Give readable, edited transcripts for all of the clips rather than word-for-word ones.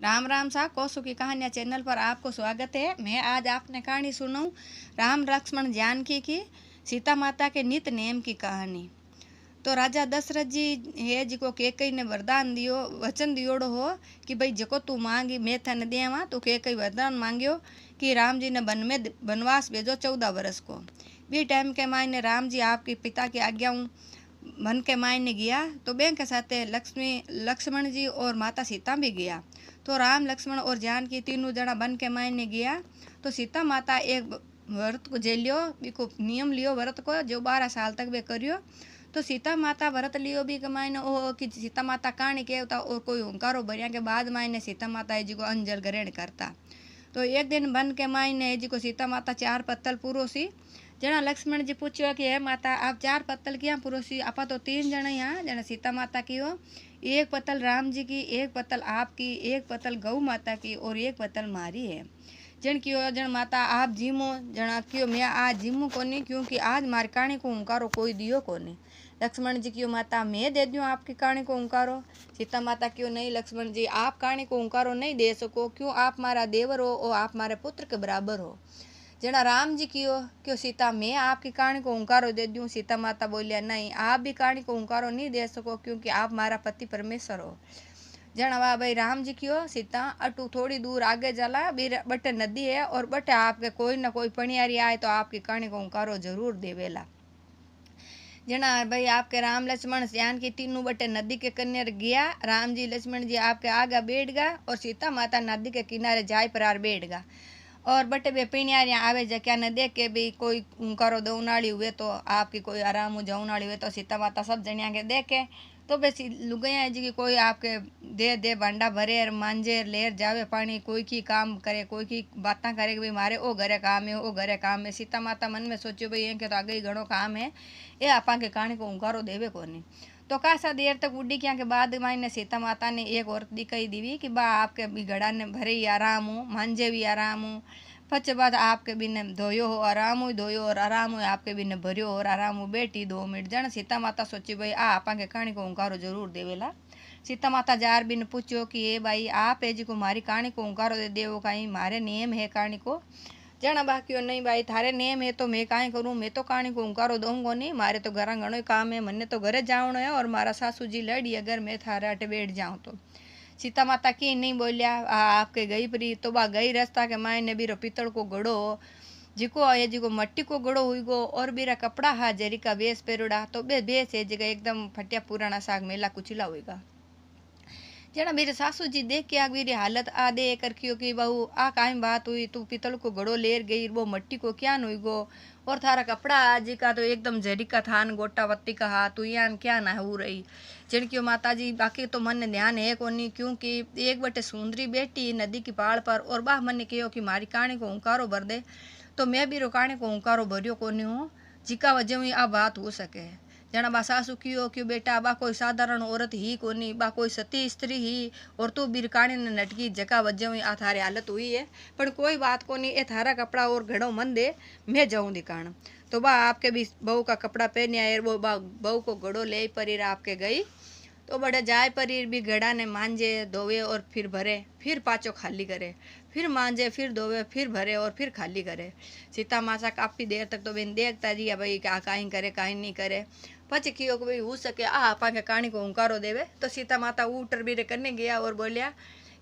राम राम सा कौसु की कहानियाँ चैनल पर आपको स्वागत है। मैं आज आपने कहानी सुनाऊं राम लक्ष्मण जानकी की सीता माता के नित नेम की कहानी। तो राजा दशरथ जी है जिको कैकई ने वरदान दियो वचन दियोड़ो हो कि भाई जको तू मांगी मैं थने देवा। तो कैकई वरदान मांगियो कि राम जी ने वन में वनवास भेजो 14 वर्ष को। बी टाइम के मायने राम जी आपके पिता की आज्ञा वन के मायने गया तो बैंक के साथ लक्ष्मण जी और माता सीता भी गया। तो राम लक्ष्मण और जानकी तीनों जना वन के मायने गया। तो सीता माता एक व्रत को झेलियो बिको नियम लियो व्रत को जो 12 साल तक वे करियो। तो सीता माता व्रत लियो भी के मायने ओ कि सीता माता कहानी कहता और कोई हुंकारो भरिया के बाद मायने सीता माता है जी को अंजल ग्रहण करता। तो एक दिन वन के मायने है जी को सीता माता 4 पत्तल पूरो सी। जना लक्ष्मण जी पूछो कि है माता आप 4 पत्तल क्या पूरो सी। आपा तो 3 जने यहाँ जना सीता माता की हो, एक पत्तल राम जी की, एक पत्तल आपकी, एक पत्तल गौ माता की और एक पत्तल मारी है। जन क्यों जन माता आप जीमो जना क्यों मैं आज जीमू कोनी क्योंकि आज मारी कहानी को हुंकारो कोई दियो कोनी। लक्ष्मण जी क्यों माता मैं दे दूँ आपकी कहानी को हुंकारो। सीता माता क्यों नहीं लक्ष्मण जी आप कहानी को हुंकारो नहीं दे सको क्यों आप मारा देवर हो और आप मारे पुत्र के बराबर हो। जना राम जी क्यों सीता मैं आपकी कहानी को हुंकारो दे दूँ। सीता माता बोलिया नहीं आप भी कहानी को हुंकारो नहीं दे सको क्योंकि आप मारा पति परमेश्वर हो। जना वाह भाई राम जी क्यों सीता अटू थोड़ी दूर आगे चला बटे नदी है और बटे आपके कोई ना कोई पणियारी आए तो आपकी कहानी को हुंकारो जरूर देवेला। जना भाई आपके राम लक्ष्मण जानकी तीनों बटे नदी के कन्या गया। राम जी लक्ष्मण जी आपके आगे बैठ गया और सीता माता नदी के किनारे जाय पर बैठ गया। और बटे बे पीणियारियाँ आवे जक्या ने देख के भी कोई करो दौनाड़ी हुए तो आपकी कोई आराम हो जौनाड़ी हुए तो सीता माता सब जनिया के देखे तो बेसी लुगैया जी की कोई आपके दे भांडा भरे मांजे लेर जावे पानी कोई की काम करे कोई की बातें करे कि भाई मारे ओ घरे काम है ओ घरे काम है। सीता माता मन में सोचो भाई ये तो आगे ही घणो काम है ये आपा के कहानी को उंगारो देवे कोनी। तो कासा देर तक उड़ी क्या के बाद मायने सीता माता ने एक औरत दिखाई दीवी कि बा आपके भी घड़ा ने भरे ही आराम हो मांझे भी आराम हो पछ बाद आपके बिने धोयो हो आराम हो धोयो और आराम हो आपके बिने भरियो और आराम हो बेटी 2 मिनट जन सीता माता सोची भाई आ आपा के कहानी को हुंकारो जरूर देवेला। सीता माता जार बिन पूछो कि ए भाई आप है जी को मारी कहानी को हुंकारो दे देवो कहीं मारे नियम है कहानी को। जना बाकी नहीं भाई थारे नेम है तो मैं काई करूँ मैं तो कहानी को हुंकारो दूंगो नहीं मारे तो घर घणो काम है मन्ने तो घरे जावणो है और मारा सासू जी लड़ी अगर मैं थारे अटे बैठ जाऊँ तो। सीता माता की नहीं बोलिया आपके गई परी तो बा गई रास्ता के मायने बीरो पीतल को घड़ो जिको ये जिको मट्टी को घड़ो हुई गो और बीरा कपड़ा हा जरी का बेस पेरुड़ा तो बेस है जगह एकदम फटिया पुराना साग मेला कुचिला होगा। जना मेरे सासू जी देख के आग मेरी हालत आ दे करखियो कि बहू आ कायम बात हुई तू पीतल को घड़ो लेर गई वो मट्टी को क्या हुई गो और थारा कपड़ा आज का तो एकदम जरी का थान गोटा वत्ती का हाथ तू यान क्या ना हो रही। जन क्यों माता जी बाकी तो मन ध्यान है कोनी क्योंकि एक बटे सुंदरी बेटी नदी की पाड़ पर और बाह मन कहो कि मारी कहानी को हुंकारो भर दे तो मैं भी रोकाने को हुंकारो भरियो कोनी हूँ जिका वजह हुई आ बात हो सके। जना बा सासू क्यों क्यों बेटा बा कोई साधारण औरत ही कोनी बा कोई सती स्त्री ही और तू बिरकाणी ने नटकी जका वजह हुई आ थारे हालत हुई है पर कोई बात कोनी ए थारा कपड़ा और घड़ो मन दे मैं जाऊँ दिखाण। तो बा आपके भी बहू का कपड़ा पहन आए वो बा बहू को घड़ो ले परीर आपके गई तो बड़े जाए परीर भी घड़ा ने मांझे धोवे और फिर भरे फिर पाचो खाली करे फिर मांझे फिर धोवे फिर भरे और फिर खाली करे। सीता माता काफ़ी देर तक तो बेन देखता रही भाई क्या काहीं करे काहीं नहीं करे पछ कियो कि भाई हो सके आ आपा के कहानी को हुंकारो देवे। तो सीता माता ऊटर भी करने गया और बोलिया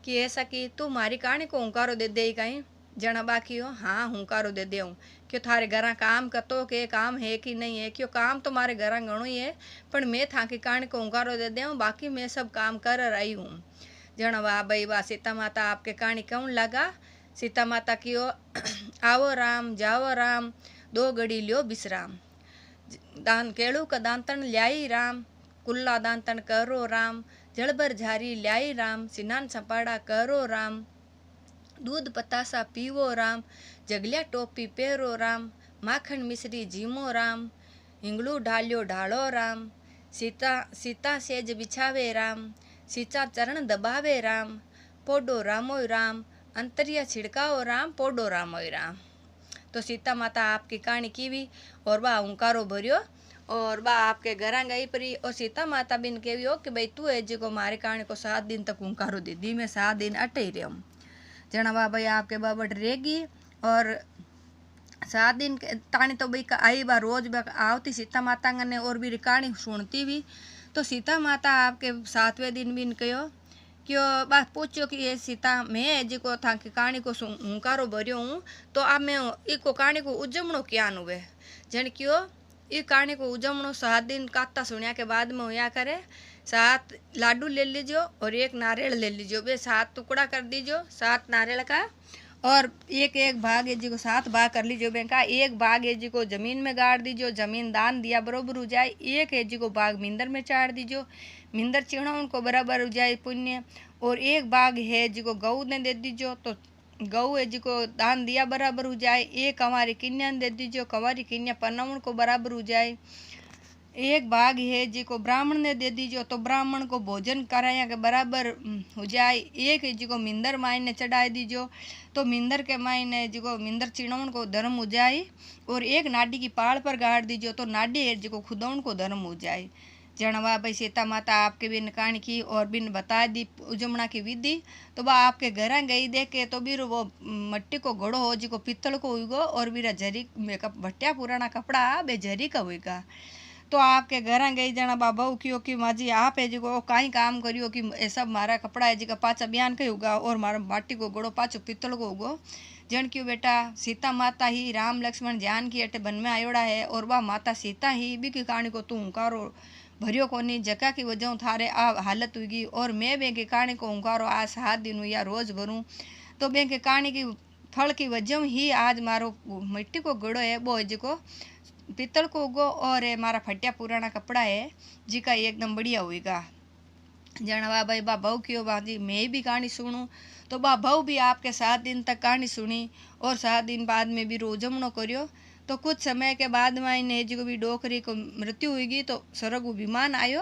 कि ऐसा कि तू मारी कहानी को हुंकारो दे दे कहीं। जना बाकी हो हाँ हुंकारो दे दे क्यों थारे घर काम कतो के काम है कि नहीं है क्यों काम तो मारे घर घणो ही है पर मैं था की कहानी को हुंकारो दे दे बाकी मैं सब काम कर रही हूँ। जना वाह भाई वाह सीता माता आपके कहानी कौन लगा। सीता माता क्यों आवो राम जाओ राम 2 घड़ी लियो विश्राम दान केड़ू का दांतन ल्याई राम कुल्ला दांतन करो राम जलबर झारी ल्याई राम सिनान सपाड़ा करो राम दूध पतासा पीवो राम जगलिया टोपी पेरो राम माखन मिश्री जीमो राम हिंगलू ढालियो ढालो राम सीता सीता सेज बिछावे राम सीता चरण दबावे राम पोडो रामोय राम अंतरिया छिड़काओ राम पोडो रामोय राम। तो सीता माता आपकी कहानी कीवी और वह हुंकारो भरियो और बा आपके घर गई परी और सीता माता बिन केवियो कि भाई तू है जी को मारे कहानी को 7 दिन तक हुंकारो दे दी मैं 7 दिन अटे ही रहूँ जना बा भाई आपके बाबट रहेगी। और 7 दिन तानी तो भाई आई बा रोज बा आवती सीता माता ने और भी कहानी सुनती भी। तो सीता माता आपके 7वें दिन बिन कहो क्यों बस पूछो कि ये सीता मैं जी को था कि कहानी को हुंकारो भरियो हूँ तो अब मैं इको कहानी को उजमणो क्या हुए जन क्यों ये कहानी को उजमणो 7 दिन काता सुनिया के बाद में होया करे 7 लाडू ले लीजो और 1 नारियल ले लीजो वे 7 टुकड़ा कर दीजो 7 नारियल का और एक एक भाग ये जी को 7 भाग कर लीजिए बेंका। एक भाग ये जी को जमीन में गाड़ दीजो जमीन दान दिया बरोबर हो जाए। एक ये जी को भाग मिंदर में चाड़ दीजो मिंदर चिणा उनको बराबर हो जाए पुण्य। और एक भाग है जी को गऊ ने दे दीजो तो गऊ है जी को दान दिया बराबर हो जाए। एक कंवारी कन्या दे दीजो कंवारी कन्या पन्नावन को बराबर हो जाए। एक भाग है जी को ब्राह्मण ने दे दीजो तो ब्राह्मण को भोजन कराया के बराबर हो जाए। एक है जी को मिंदर मायने चढ़ाई दीजो तो मिंदर के मायने जी को मिंदर चिणवन को धर्म हो जाए। और एक नाडी की पाल पर गाड़ दीजो तो नाडी है जी को खुदौन को धर्म हो जाए। जनवा भाई सीता माता आपके बिन कहानी की और बिन बता दी उजमना की विधि। तो वह आपके घर गई देखे तो भी वो मट्टी को घड़ो हो जी को पित्तल को हुईगो और बीरा जरी भट्टिया पुराना कपड़ा बे जरी का हुईगा। तो आपके घर गई जना बाबा क्यों कि माजी आप है जी को कहीं काम करियो कि ये सब मारा कपड़ा है जी का पाचा बयान कही होगा और मारा माटी को घोड़ो पाचो पित्तल को होगो। जन क्यों बेटा सीता माता ही राम लक्ष्मण जानकी अटे बन में आयोड़ा है और वह माता सीता ही भी की कहानी को तू हुंकारो भरियो कोनी जका की वजह थारे आ हालत हुई। और मैं बे की कहानी को हुंकारो आज 7 दिन हुई या रोज भरूँ तो बे की कहानी की फल की वजह ही आज मारो मिट्टी को घोड़ो है वो जी को पित्तल को उगो और मारा फटिया पुराना कपड़ा है जी का एकदम बढ़िया होएगा। जनवा भाई बा बहू क्यों बाजी मैं भी कहानी सुनूं तो बा बहू भी आपके 7 दिन तक कहानी सुनी और 7 दिन बाद में भी रोजमणो करियो। तो कुछ समय के बाद में इन्हें जी को भी डोकरी को मृत्यु हुई तो स्वर्ग विमान आयो